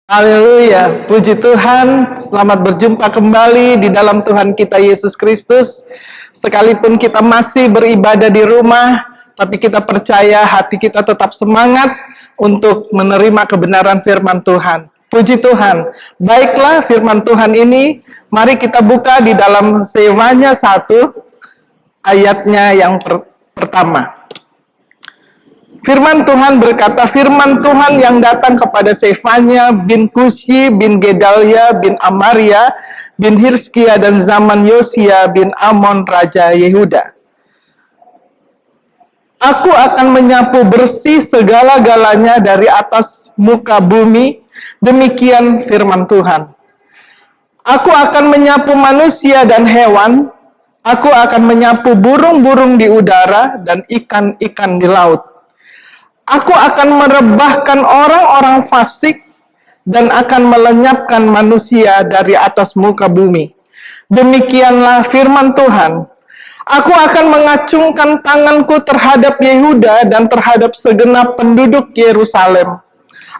Haleluya, puji Tuhan, selamat berjumpa kembali di dalam Tuhan kita Yesus Kristus. Sekalipun kita masih beribadah di rumah, tapi kita percaya hati kita tetap semangat untuk menerima kebenaran firman Tuhan. Puji Tuhan, baiklah firman Tuhan ini, mari kita buka di dalam Sefanya 1, ayatnya yang pertama. Firman Tuhan berkata, firman Tuhan yang datang kepada Sefanya bin Kushi bin Gedalia bin Amaria bin Hirskia dan zaman Yosia bin Amon Raja Yehuda. Aku akan menyapu bersih segala-galanya dari atas muka bumi, demikian firman Tuhan. Aku akan menyapu manusia dan hewan, aku akan menyapu burung-burung di udara dan ikan-ikan di laut. Aku akan merebahkan orang-orang fasik dan akan melenyapkan manusia dari atas muka bumi. Demikianlah firman Tuhan. Aku akan mengacungkan tanganku terhadap Yehuda dan terhadap segenap penduduk Yerusalem.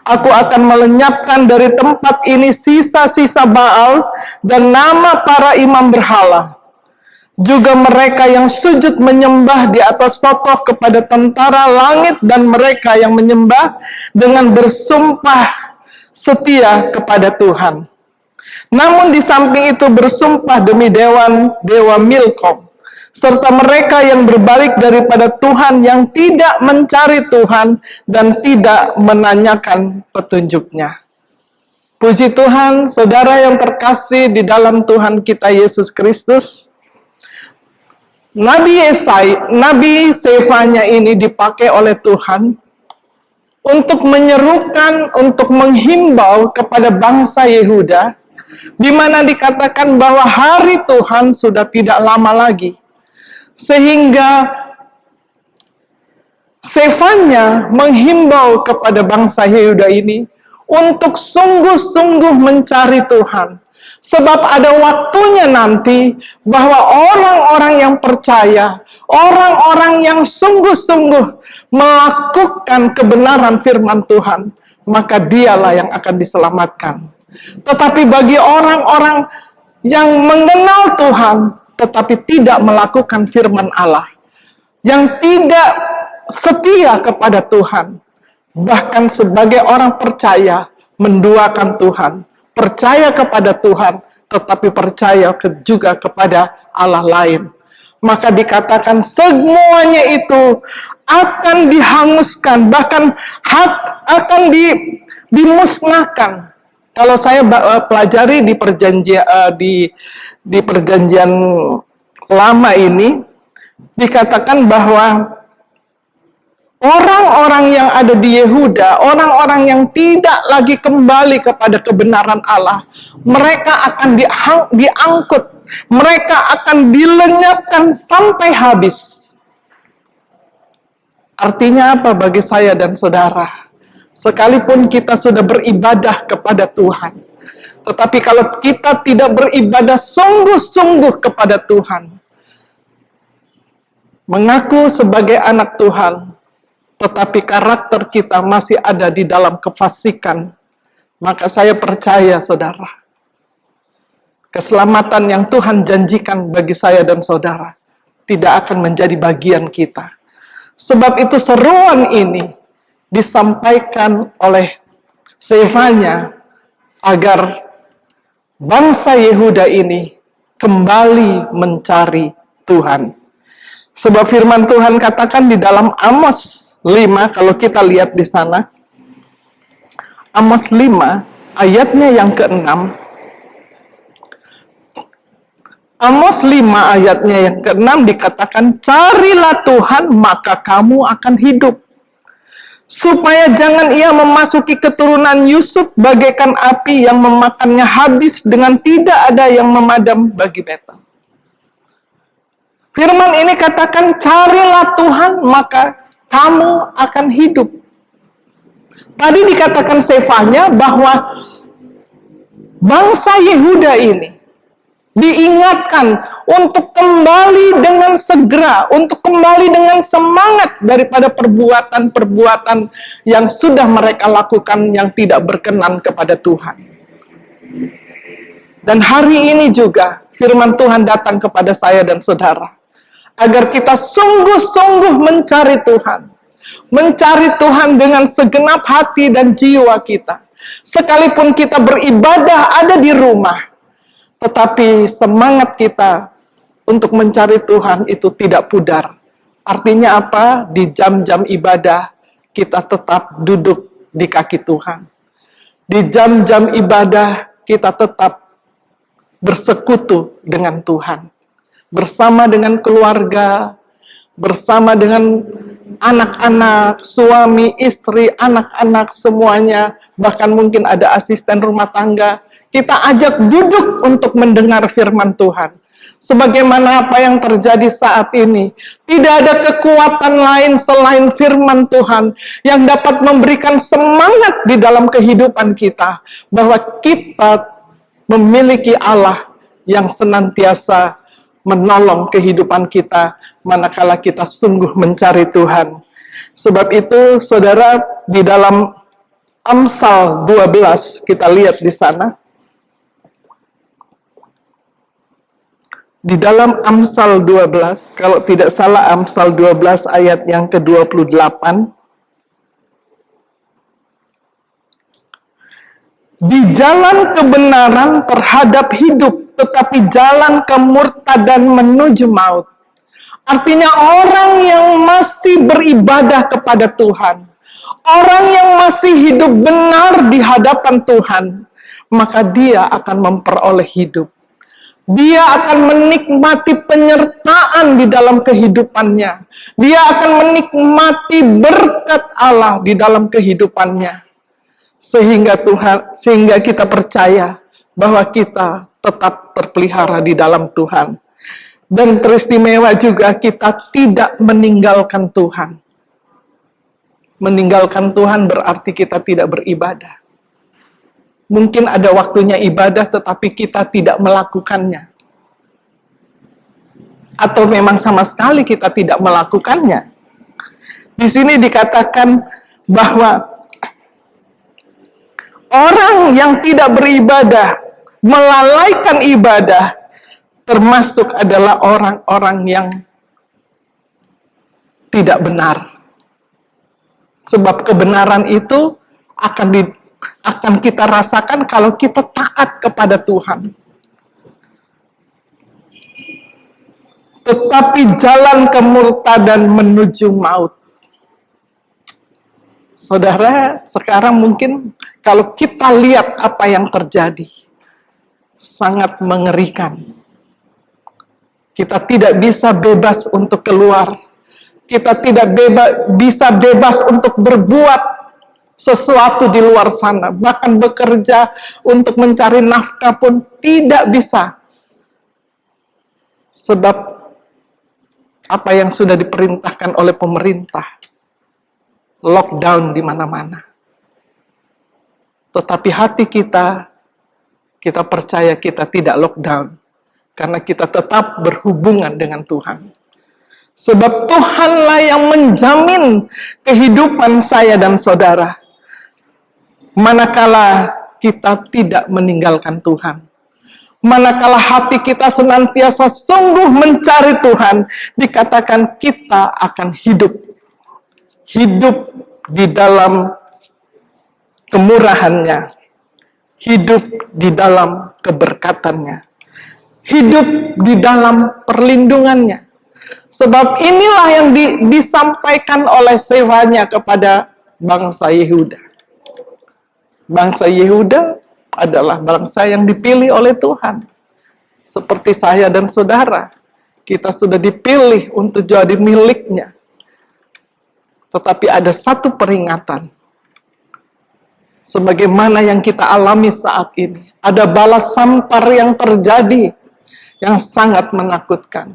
Aku akan melenyapkan dari tempat ini sisa-sisa Baal dan nama para imam berhala. Juga mereka yang sujud menyembah di atas sotoh kepada tentara langit dan mereka yang menyembah dengan bersumpah setia kepada Tuhan. Namun di samping itu bersumpah demi dewa Milkom, serta mereka yang berbalik daripada Tuhan yang tidak mencari Tuhan dan tidak menanyakan petunjuknya. Puji Tuhan, saudara yang terkasih di dalam Tuhan kita Yesus Kristus. Nabi Sefanya ini dipakai oleh Tuhan untuk menyerukan, untuk menghimbau kepada bangsa Yehuda, di mana dikatakan bahwa hari Tuhan sudah tidak lama lagi. Sehingga Sefanya menghimbau kepada bangsa Yehuda ini untuk sungguh-sungguh mencari Tuhan. Sebab ada waktunya nanti bahwa orang-orang yang percaya, orang-orang yang sungguh-sungguh melakukan kebenaran firman Tuhan, maka dialah yang akan diselamatkan. Tetapi bagi orang-orang yang mengenal Tuhan, tetapi tidak melakukan firman Allah, yang tidak setia kepada Tuhan, bahkan sebagai orang percaya, menduakan Tuhan, percaya kepada Tuhan, tetapi percaya juga kepada Allah lain. Maka dikatakan semuanya itu akan dihanguskan, bahkan akan dimusnahkan. Kalau saya pelajari di perjanjian lama ini, dikatakan bahwa orang-orang yang ada di Yehuda, orang-orang yang tidak lagi kembali kepada kebenaran Allah, mereka akan diangkut, mereka akan dilenyapkan sampai habis. Artinya apa bagi saya dan saudara? Sekalipun kita sudah beribadah kepada Tuhan, tetapi kalau kita tidak beribadah sungguh-sungguh kepada Tuhan, mengaku sebagai anak Tuhan, tetapi karakter kita masih ada di dalam kefasikan, maka saya percaya, saudara, keselamatan yang Tuhan janjikan bagi saya dan saudara tidak akan menjadi bagian kita. Sebab itu seruan ini disampaikan oleh Sefanya agar bangsa Yehuda ini kembali mencari Tuhan. Sebab firman Tuhan katakan di dalam Amos 5, kalau kita lihat di sana, Amos 5, ayatnya yang ke-6. Amos 5, ayatnya yang ke-6 dikatakan, carilah Tuhan, maka kamu akan hidup. Supaya jangan ia memasuki keturunan Yusuf bagaikan api yang memakannya habis dengan tidak ada yang memadam bagi Betel. Firman ini katakan, carilah Tuhan, maka kamu akan hidup. Tadi dikatakan Sefanya bahwa bangsa Yehuda ini diingatkan untuk kembali dengan segera, untuk kembali dengan semangat daripada perbuatan-perbuatan yang sudah mereka lakukan yang tidak berkenan kepada Tuhan. Dan hari ini juga firman Tuhan datang kepada saya dan saudara, agar kita sungguh-sungguh mencari Tuhan dengan segenap hati dan jiwa kita. Sekalipun kita beribadah ada di rumah, tetapi semangat kita untuk mencari Tuhan itu tidak pudar. Artinya apa? Di jam-jam ibadah kita tetap duduk di kaki Tuhan. Di jam-jam ibadah kita tetap bersekutu dengan Tuhan. Bersama dengan keluarga, bersama dengan anak-anak, suami, istri, anak-anak semuanya, bahkan mungkin ada asisten rumah tangga, kita ajak duduk untuk mendengar firman Tuhan. Sebagaimana apa yang terjadi saat ini, tidak ada kekuatan lain selain firman Tuhan yang dapat memberikan semangat di dalam kehidupan kita, bahwa kita memiliki Allah yang senantiasa menolong kehidupan kita manakala kita sungguh mencari Tuhan. Sebab itu, saudara, di dalam Amsal 12, kita lihat di sana. Di dalam Amsal 12, kalau tidak salah Amsal 12 ayat yang ke-28, di jalan kebenaran terhadap hidup, tetapi jalan kemurtadan menuju maut. Artinya orang yang masih beribadah kepada Tuhan, orang yang masih hidup benar di hadapan Tuhan, maka dia akan memperoleh hidup. Dia akan menikmati penyertaan di dalam kehidupannya. Dia akan menikmati berkat Allah di dalam kehidupannya. Sehingga kita percaya bahwa kita tetap terpelihara di dalam Tuhan. Dan teristimewa juga kita tidak meninggalkan Tuhan. Meninggalkan Tuhan berarti kita tidak beribadah. Mungkin ada waktunya ibadah tetapi kita tidak melakukannya. Atau memang sama sekali kita tidak melakukannya. Di sini dikatakan bahwa orang yang tidak beribadah, melalaikan ibadah, termasuk adalah orang-orang yang tidak benar. Sebab kebenaran itu akan kita rasakan kalau kita taat kepada Tuhan. Tetapi jalan kemurtadan menuju maut. Saudara, sekarang mungkin kalau kita lihat apa yang terjadi, sangat mengerikan. Kita tidak bisa bebas untuk keluar. Kita tidak bisa bebas untuk berbuat sesuatu di luar sana. Bahkan bekerja untuk mencari nafkah pun tidak bisa. Sebab apa yang sudah diperintahkan oleh pemerintah, lockdown di mana-mana. Tetapi hati kita percaya kita tidak lockdown, karena kita tetap berhubungan dengan Tuhan. Sebab Tuhanlah yang menjamin kehidupan saya dan saudara, manakala kita tidak meninggalkan Tuhan. Manakala hati kita senantiasa sungguh mencari Tuhan, dikatakan kita akan hidup. Hidup di dalam kemurahannya. Hidup di dalam keberkatannya. Hidup di dalam perlindungannya. Sebab inilah yang disampaikan oleh sewanya kepada bangsa Yehuda. Bangsa Yehuda adalah bangsa yang dipilih oleh Tuhan. Seperti saya dan saudara, kita sudah dipilih untuk jadi miliknya. Tetapi ada satu peringatan. Sebagaimana yang kita alami saat ini. Ada balas sampar yang terjadi yang sangat menakutkan.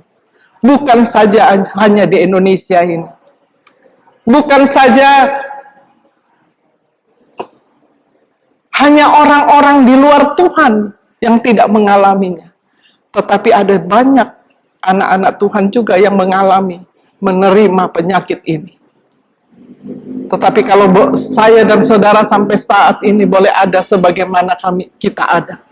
Bukan saja hanya di Indonesia ini. Bukan saja hanya orang-orang di luar Tuhan yang tidak mengalaminya. Tetapi ada banyak anak-anak Tuhan juga yang menerima penyakit ini. Tetapi kalau saya dan saudara sampai saat ini boleh ada sebagaimana kita ada,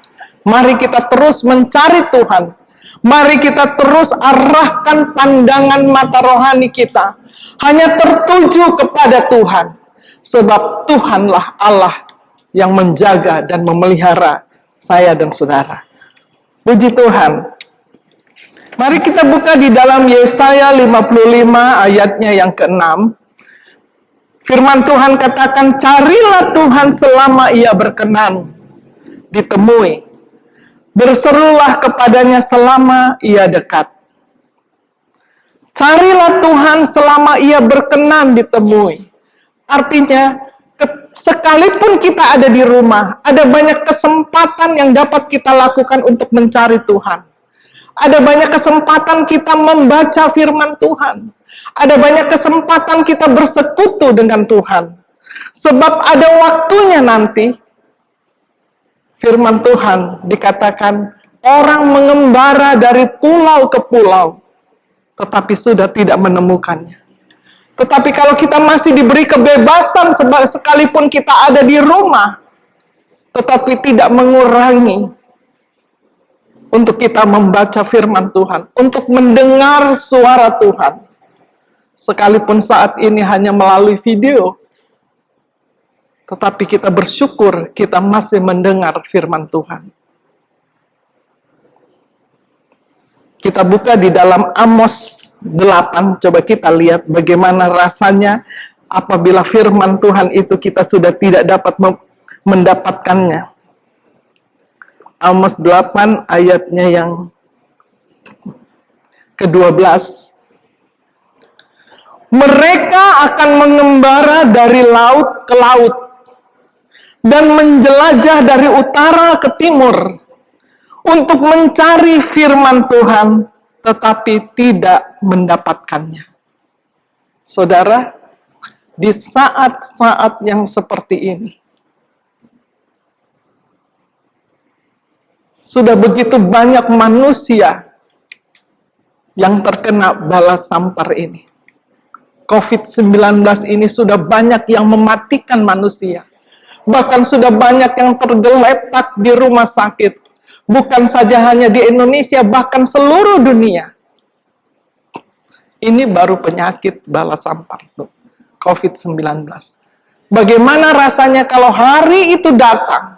mari kita terus mencari Tuhan. Mari kita terus arahkan pandangan mata rohani kita hanya tertuju kepada Tuhan. Sebab Tuhanlah Allah yang menjaga dan memelihara saya dan saudara. Puji Tuhan. Mari kita buka di dalam Yesaya 55 ayatnya yang ke-6. Firman Tuhan katakan, carilah Tuhan selama ia berkenan ditemui. Berserulah kepadanya selama ia dekat. Carilah Tuhan selama ia berkenan ditemui. Artinya, sekalipun kita ada di rumah, ada banyak kesempatan yang dapat kita lakukan untuk mencari Tuhan. Ada banyak kesempatan kita membaca firman Tuhan. Ada banyak kesempatan kita bersekutu dengan Tuhan. Sebab ada waktunya nanti, firman Tuhan dikatakan, orang mengembara dari pulau ke pulau, tetapi sudah tidak menemukannya. Tetapi kalau kita masih diberi kebebasan, sekalipun kita ada di rumah, tetapi tidak mengurangi untuk kita membaca firman Tuhan, untuk mendengar suara Tuhan. Sekalipun saat ini hanya melalui video, tetapi kita bersyukur kita masih mendengar firman Tuhan. Kita buka di dalam Amos 8, coba kita lihat bagaimana rasanya apabila firman Tuhan itu kita sudah tidak dapat mendapatkannya. Amos 8 ayatnya yang ke-12. Mereka akan mengembara dari laut ke laut dan menjelajah dari utara ke timur untuk mencari firman Tuhan, tetapi tidak mendapatkannya. Saudara, di saat-saat yang seperti ini, sudah begitu banyak manusia yang terkena bala sampar ini. COVID-19 ini sudah banyak yang mematikan manusia. Bahkan sudah banyak yang tergeletak di rumah sakit. Bukan saja hanya di Indonesia, bahkan seluruh dunia. Ini baru penyakit bala sampar, COVID-19. Bagaimana rasanya kalau hari itu datang,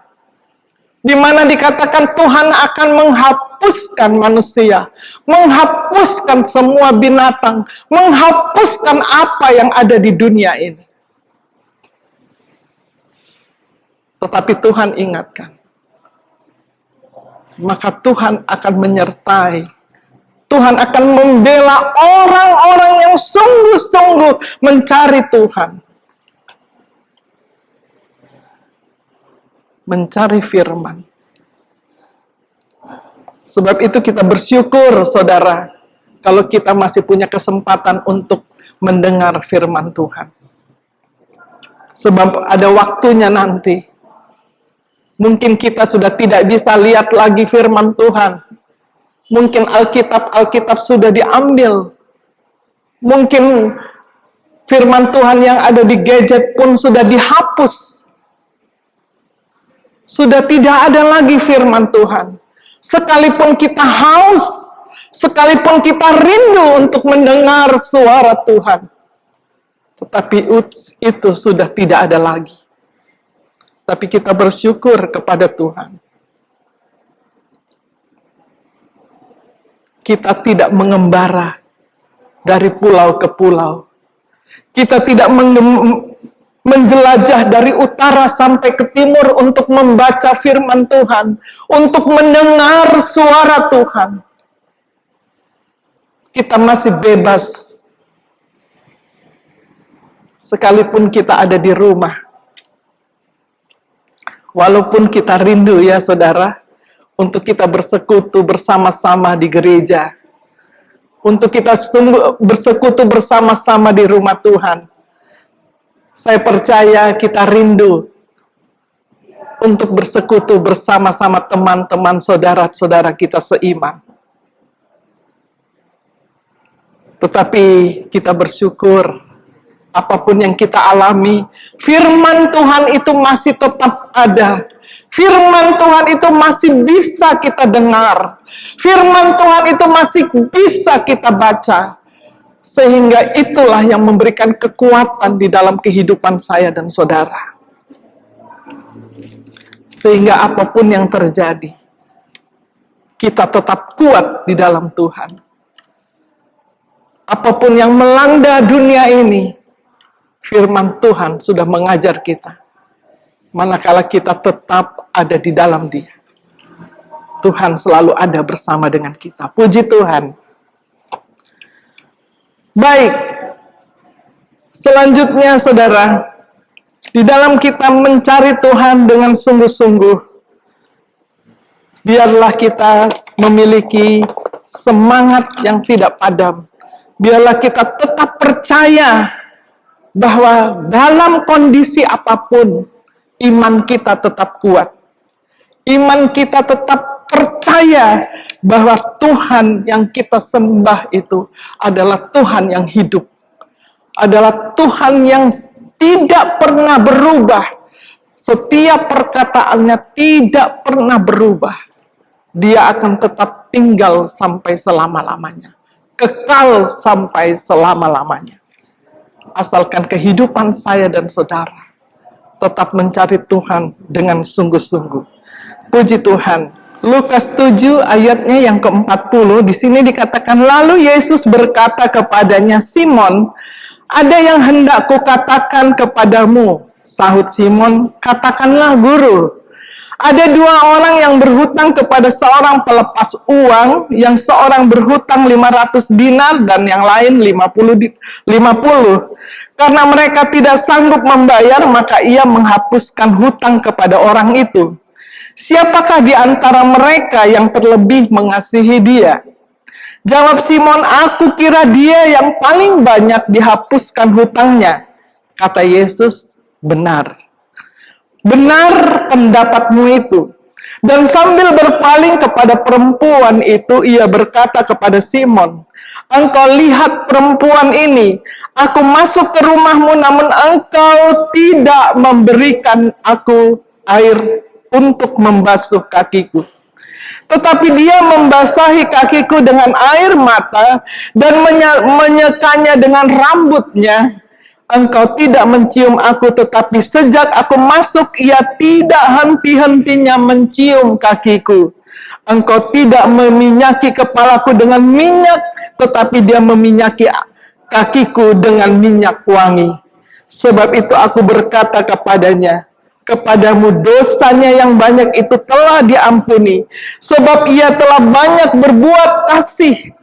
di mana dikatakan Tuhan akan menghapuskan manusia, menghapuskan semua binatang, menghapuskan apa yang ada di dunia ini. Tetapi Tuhan ingatkan, maka Tuhan akan menyertai, Tuhan akan membela orang-orang yang sungguh-sungguh mencari Tuhan, mencari firman. Sebab itu kita bersyukur, saudara, kalau kita masih punya kesempatan untuk mendengar firman Tuhan. Sebab ada waktunya nanti, mungkin kita sudah tidak bisa lihat lagi firman Tuhan. Mungkin Alkitab sudah diambil. Mungkin firman Tuhan yang ada di gadget pun sudah dihapus. Sudah tidak ada lagi firman Tuhan. Sekalipun kita haus, sekalipun kita rindu untuk mendengar suara Tuhan, tetapi itu sudah tidak ada lagi. Tapi kita bersyukur kepada Tuhan. Kita tidak mengembara dari pulau ke pulau. Kita tidak menjelajah dari utara sampai ke timur untuk membaca firman Tuhan, untuk mendengar suara Tuhan. Kita masih bebas. Sekalipun kita ada di rumah. Walaupun kita rindu ya saudara, untuk kita bersekutu bersama-sama di gereja. Untuk kita bersekutu bersama-sama di rumah Tuhan. Saya percaya kita rindu untuk bersekutu bersama-sama teman-teman saudara-saudara kita seiman. Tetapi kita bersyukur, apapun yang kita alami, firman Tuhan itu masih tetap ada. Firman Tuhan itu masih bisa kita dengar. Firman Tuhan itu masih bisa kita baca. Sehingga itulah yang memberikan kekuatan di dalam kehidupan saya dan saudara. Sehingga apapun yang terjadi, kita tetap kuat di dalam Tuhan. Apapun yang melanda dunia ini, firman Tuhan sudah mengajar kita. Manakala kita tetap ada di dalam Dia, Tuhan selalu ada bersama dengan kita. Puji Tuhan. Baik, selanjutnya saudara, di dalam kita mencari Tuhan dengan sungguh-sungguh, biarlah kita memiliki semangat yang tidak padam. Biarlah kita tetap percaya bahwa dalam kondisi apapun, iman kita tetap kuat. Iman kita tetap percaya bahwa Tuhan yang kita sembah itu adalah Tuhan yang hidup. Adalah Tuhan yang tidak pernah berubah. Setiap perkataannya tidak pernah berubah. Dia akan tetap tinggal sampai selama-lamanya. Kekal sampai selama-lamanya. Asalkan kehidupan saya dan saudara tetap mencari Tuhan dengan sungguh-sungguh. Puji Tuhan. Lukas 7 ayatnya yang ke-40, di sini dikatakan, lalu Yesus berkata kepadanya, Simon, ada yang hendak kukatakan kepadamu. Sahut Simon, katakanlah guru. Ada dua orang yang berhutang kepada seorang pelepas uang, yang seorang berhutang 500 dinar dan yang lain 50. Karena mereka tidak sanggup membayar, maka ia menghapuskan hutang kepada orang itu. Siapakah di antara mereka yang terlebih mengasihi dia? Jawab Simon, aku kira dia yang paling banyak dihapuskan hutangnya. Kata Yesus, benar. Benar pendapatmu itu. Dan sambil berpaling kepada perempuan itu, ia berkata kepada Simon, engkau lihat perempuan ini, aku masuk ke rumahmu namun engkau tidak memberikan aku air untuk membasuh kakiku. Tetapi dia membasahi kakiku dengan air mata dan menyekanya dengan rambutnya. Engkau tidak mencium aku, tetapi sejak aku masuk, ia tidak henti-hentinya mencium kakiku. Engkau tidak meminyaki kepalaku dengan minyak, tetapi dia meminyaki kakiku dengan minyak wangi. Sebab itu aku berkata kepadanya, kepadamu dosanya yang banyak itu telah diampuni, sebab ia telah banyak berbuat kasih.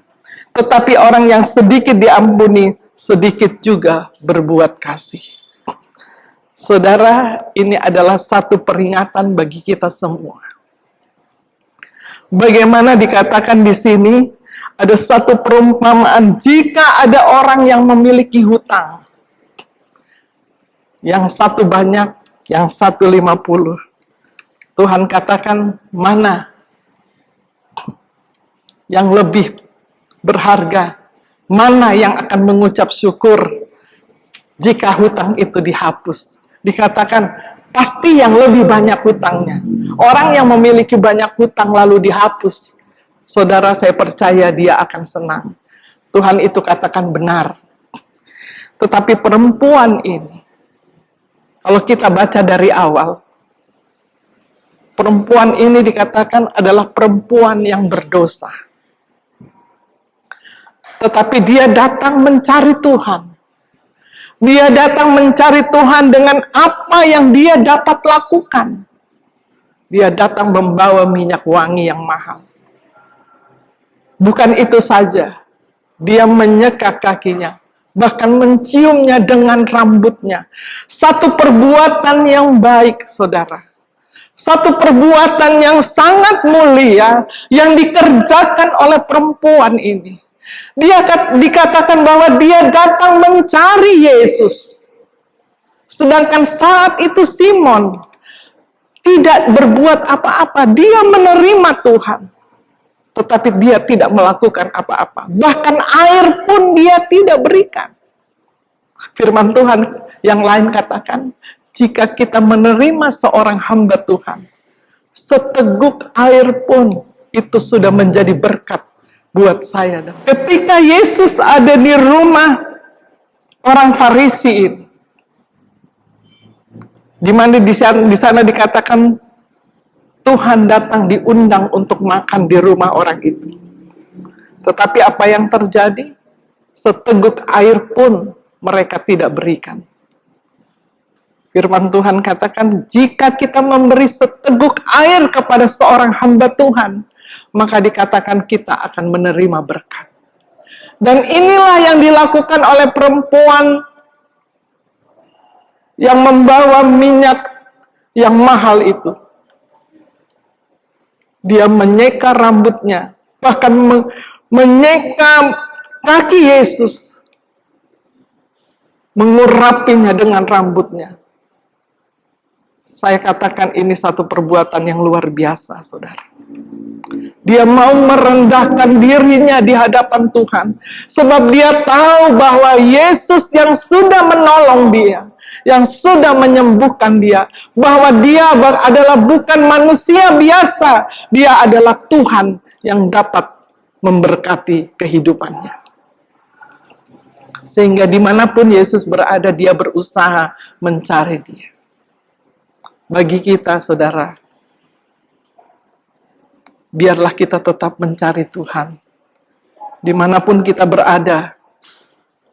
Tetapi orang yang sedikit diampuni, sedikit juga berbuat kasih. Saudara, ini adalah satu peringatan bagi kita semua. Bagaimana dikatakan di sini, ada satu perumpamaan, jika ada orang yang memiliki hutang, yang satu banyak, yang 150. Tuhan katakan, mana yang lebih berharga? Mana yang akan mengucap syukur jika hutang itu dihapus? Dikatakan, pasti yang lebih banyak hutangnya. Orang yang memiliki banyak hutang lalu dihapus, saudara, saya percaya dia akan senang. Tuhan itu katakan benar. Tetapi perempuan ini, kalau kita baca dari awal, perempuan ini dikatakan adalah perempuan yang berdosa. Tetapi dia datang mencari Tuhan. Dia datang mencari Tuhan dengan apa yang dia dapat lakukan. Dia datang membawa minyak wangi yang mahal. Bukan itu saja, dia menyeka kakinya, bahkan menciumnya dengan rambutnya. Satu perbuatan yang baik, saudara. Satu perbuatan yang sangat mulia yang dikerjakan oleh perempuan ini. Dia dikatakan bahwa dia datang mencari Yesus. Sedangkan saat itu Simon tidak berbuat apa-apa. Dia menerima Tuhan. tetapi dia tidak melakukan apa-apa. Bahkan air pun dia tidak berikan. Firman Tuhan yang lain katakan, jika kita menerima seorang hamba Tuhan, seteguk air pun itu sudah menjadi berkat buat saya. Ketika Yesus ada di rumah orang Farisi ini, di mana di sana dikatakan Tuhan datang diundang untuk makan di rumah orang itu. Tetapi apa yang terjadi? Seteguk air pun mereka tidak berikan. Firman Tuhan katakan, jika kita memberi seteguk air kepada seorang hamba Tuhan, maka dikatakan kita akan menerima berkat. Dan inilah yang dilakukan oleh perempuan yang membawa minyak yang mahal itu. Dia menyeka rambutnya, bahkan menyeka kaki Yesus, mengurapinya dengan rambutnya. Saya katakan ini satu perbuatan yang luar biasa, saudara. Dia mau merendahkan dirinya di hadapan Tuhan, sebab dia tahu bahwa Yesus yang sudah menolong dia, yang sudah menyembuhkan dia, bahwa dia adalah bukan manusia biasa, dia adalah Tuhan yang dapat memberkati kehidupannya. Sehingga dimanapun Yesus berada, dia berusaha mencari dia. Bagi kita, saudara, biarlah kita tetap mencari Tuhan. Dimanapun kita berada,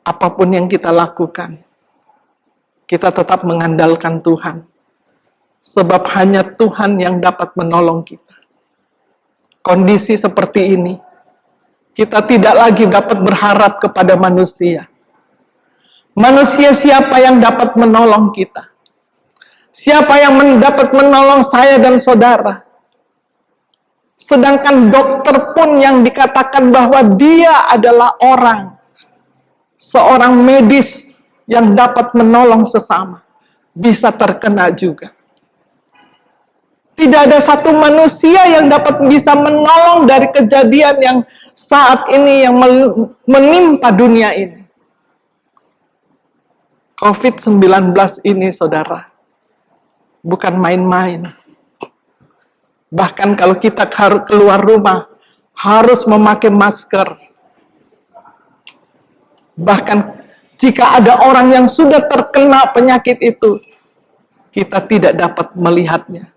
apapun yang kita lakukan, kita tetap mengandalkan Tuhan. Sebab hanya Tuhan yang dapat menolong kita. Kondisi seperti ini, kita tidak lagi dapat berharap kepada manusia. Manusia siapa yang dapat menolong kita? Siapa yang dapat menolong saya dan saudara? Sedangkan dokter pun yang dikatakan bahwa dia adalah seorang medis yang dapat menolong sesama, bisa terkena juga. Tidak ada satu manusia yang dapat bisa menolong dari kejadian yang saat ini yang menimpa dunia ini. COVID-19 ini, saudara, bukan main-main. Bahkan kalau kita keluar rumah, harus memakai masker. Bahkan jika ada orang yang sudah terkena penyakit itu, kita tidak dapat melihatnya.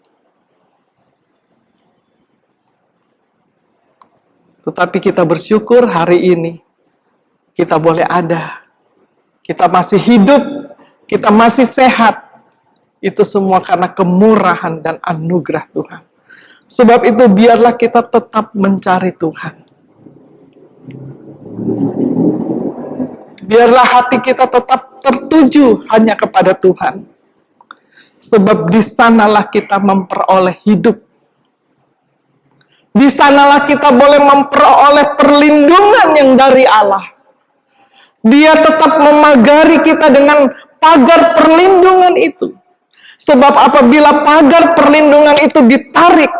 Tetapi kita bersyukur hari ini, kita boleh ada. Kita masih hidup, kita masih sehat. Itu semua karena kemurahan dan anugerah Tuhan. Sebab itu biarlah kita tetap mencari Tuhan. Biarlah hati kita tetap tertuju hanya kepada Tuhan. Sebab di sanalah kita memperoleh hidup. Di sanalah kita boleh memperoleh perlindungan yang dari Allah. Dia tetap memagari kita dengan pagar perlindungan itu. Sebab apabila pagar perlindungan itu ditarik,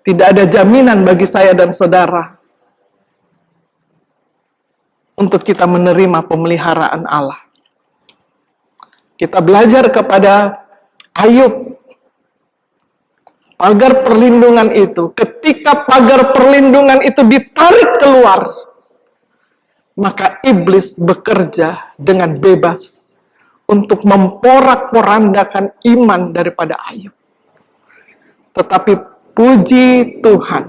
tidak ada jaminan bagi saya dan saudara untuk kita menerima pemeliharaan Allah. Kita belajar kepada Ayub. Pagar perlindungan itu, ketika pagar perlindungan itu ditarik keluar, maka iblis bekerja dengan bebas untuk memporak-porandakan iman daripada Ayub. Tetapi puji Tuhan,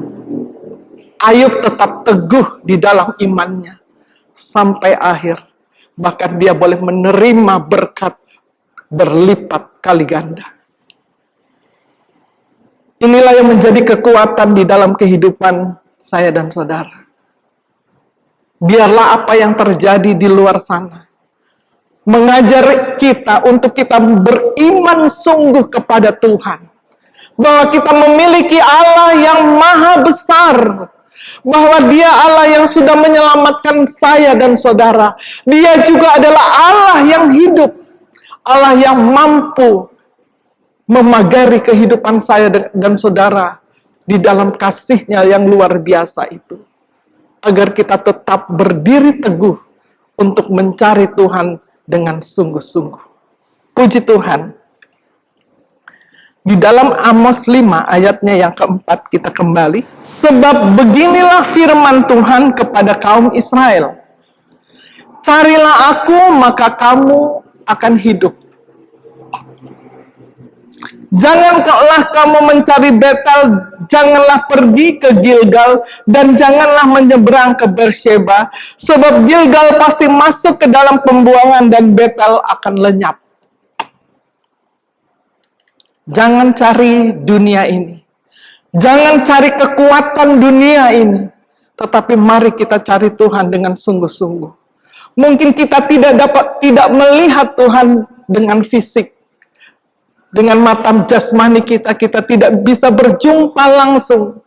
Ayub tetap teguh di dalam imannya sampai akhir. Bahkan dia boleh menerima berkat berlipat kali ganda. Inilah yang menjadi kekuatan di dalam kehidupan saya dan saudara. Biarlah apa yang terjadi di luar sana mengajar kita untuk kita beriman sungguh kepada Tuhan. Bahwa kita memiliki Allah yang maha besar. Bahwa dia Allah yang sudah menyelamatkan saya dan saudara. Dia juga adalah Allah yang hidup. Allah yang mampu memagari kehidupan saya dan saudara di dalam kasih-Nya yang luar biasa itu, agar kita tetap berdiri teguh untuk mencari Tuhan dengan sungguh-sungguh. Puji Tuhan. Di dalam Amos 5 ayatnya yang keempat kita kembali. Sebab beginilah firman Tuhan kepada kaum Israel. Carilah aku maka kamu akan hidup. Janganlah kamu mencari Betel, janganlah pergi ke Gilgal, dan janganlah menyeberang ke Beersheba, sebab Gilgal pasti masuk ke dalam pembuangan dan Betel akan lenyap. Jangan cari dunia ini. Jangan cari kekuatan dunia ini. Tetapi mari kita cari Tuhan dengan sungguh-sungguh. Mungkin kita tidak melihat Tuhan dengan fisik. Dengan mata jasmani kita tidak bisa berjumpa langsung.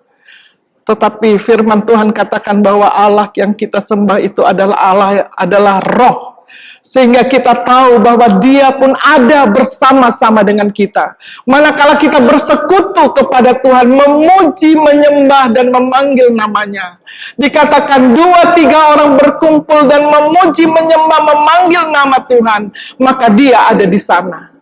Tetapi firman Tuhan katakan bahwa Allah yang kita sembah itu adalah roh. Sehingga kita tahu bahwa Dia pun ada bersama-sama dengan kita. Manakala kita bersekutu kepada Tuhan, memuji, menyembah, dan memanggil namanya. Dikatakan 2-3 orang berkumpul dan memuji, menyembah, memanggil nama Tuhan, maka Dia ada di sana.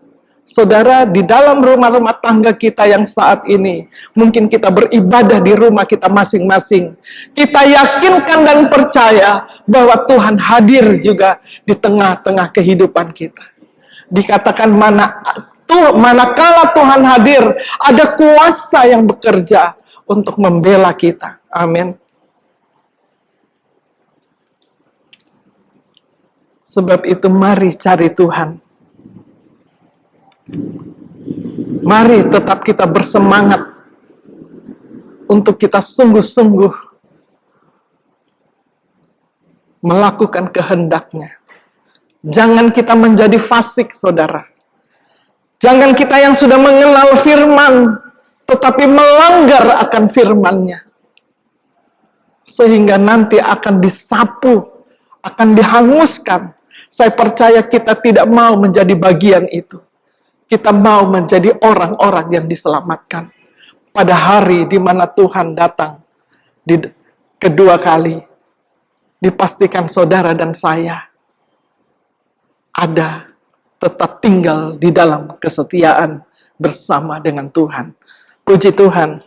Saudara, di dalam rumah-rumah tangga kita yang saat ini, mungkin kita beribadah di rumah kita masing-masing. Kita yakinkan dan percaya bahwa Tuhan hadir juga di tengah-tengah kehidupan kita. Dikatakan manakala Tuhan hadir, ada kuasa yang bekerja untuk membela kita. Amin. Sebab itu mari cari Tuhan. Mari tetap kita bersemangat untuk kita sungguh-sungguh melakukan kehendak-Nya. Jangan kita menjadi fasik, saudara. Jangan kita yang sudah mengenal firman, tetapi melanggar akan firman-Nya. Sehingga nanti akan disapu, akan dihanguskan. Saya percaya kita tidak mau menjadi bagian itu. Kita mau menjadi orang-orang yang diselamatkan pada hari di mana Tuhan datang kedua kali. Dipastikan saudara dan saya ada tetap tinggal di dalam kesetiaan bersama dengan Tuhan. Puji Tuhan.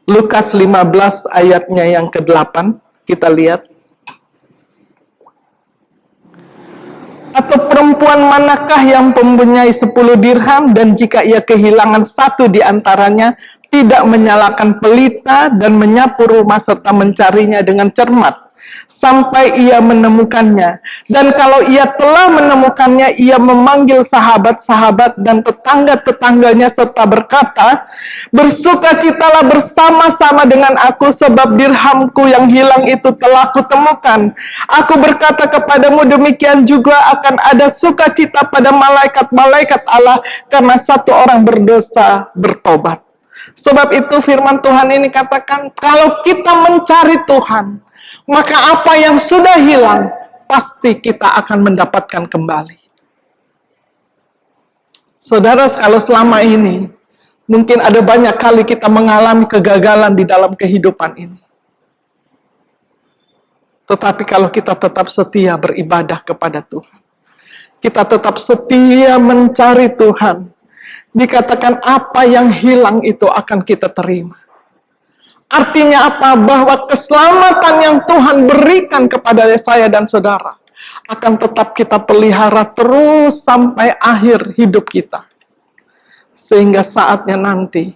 Lukas 15 ayatnya yang ke-8 kita lihat. Atau perempuan manakah yang mempunyai 10 dirham dan jika ia kehilangan satu di antaranya, tidak menyalakan pelita dan menyapu rumah serta mencarinya dengan cermat sampai ia menemukannya. Dan kalau ia telah menemukannya, ia memanggil sahabat-sahabat dan tetangga-tetangganya serta berkata, bersukacitalah bersama-sama dengan aku sebab dirhamku yang hilang itu telah kutemukan. Aku berkata kepadamu, demikian juga akan ada sukacita pada malaikat-malaikat Allah karena satu orang berdosa bertobat. Sebab itu firman Tuhan ini katakan, kalau kita mencari Tuhan, maka apa yang sudah hilang, pasti kita akan mendapatkan kembali. Saudara, kalau selama ini, mungkin ada banyak kali kita mengalami kegagalan di dalam kehidupan ini. Tetapi kalau kita tetap setia beribadah kepada Tuhan, kita tetap setia mencari Tuhan, dikatakan apa yang hilang itu akan kita terima. Artinya apa? Bahwa keselamatan yang Tuhan berikan kepada saya dan saudara akan tetap kita pelihara terus sampai akhir hidup kita. Sehingga saatnya nanti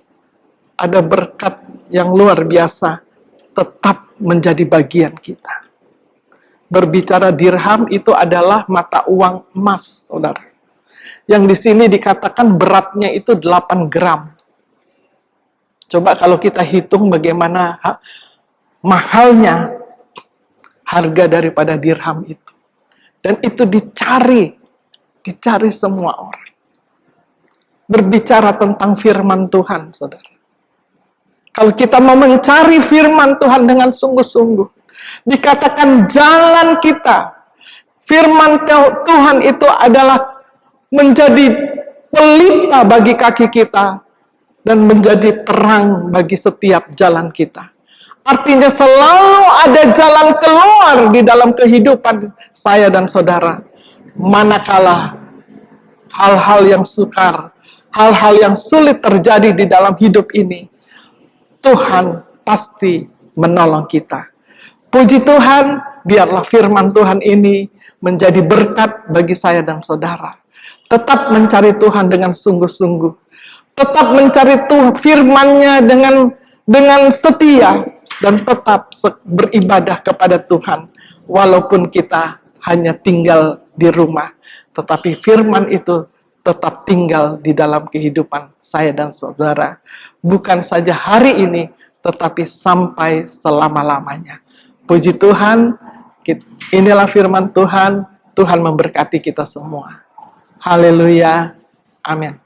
ada berkat yang luar biasa tetap menjadi bagian kita. Berbicara dirham itu adalah mata uang emas, saudara. Yang di sini dikatakan beratnya itu 8 gram. Coba kalau kita hitung bagaimana mahalnya harga daripada dirham itu. Dan itu dicari semua orang. Berbicara tentang firman Tuhan, saudara. Kalau kita mau mencari firman Tuhan dengan sungguh-sungguh, dikatakan jalan kita, firman Tuhan itu adalah menjadi pelita bagi kaki kita, dan menjadi terang bagi setiap jalan kita. Artinya selalu ada jalan keluar di dalam kehidupan saya dan saudara. Manakala hal-hal yang sukar, hal-hal yang sulit terjadi di dalam hidup ini, Tuhan pasti menolong kita. Puji Tuhan, biarlah firman Tuhan ini menjadi berkat bagi saya dan saudara. Tetap mencari Tuhan dengan sungguh-sungguh. Tetap mencari Tuhan firman-Nya dengan setia, dan tetap beribadah kepada Tuhan walaupun kita hanya tinggal di rumah, tetapi firman itu tetap tinggal di dalam kehidupan saya dan saudara, bukan saja hari ini tetapi sampai selama-lamanya. Puji Tuhan, inilah firman Tuhan. Tuhan memberkati kita semua. Haleluya, amin.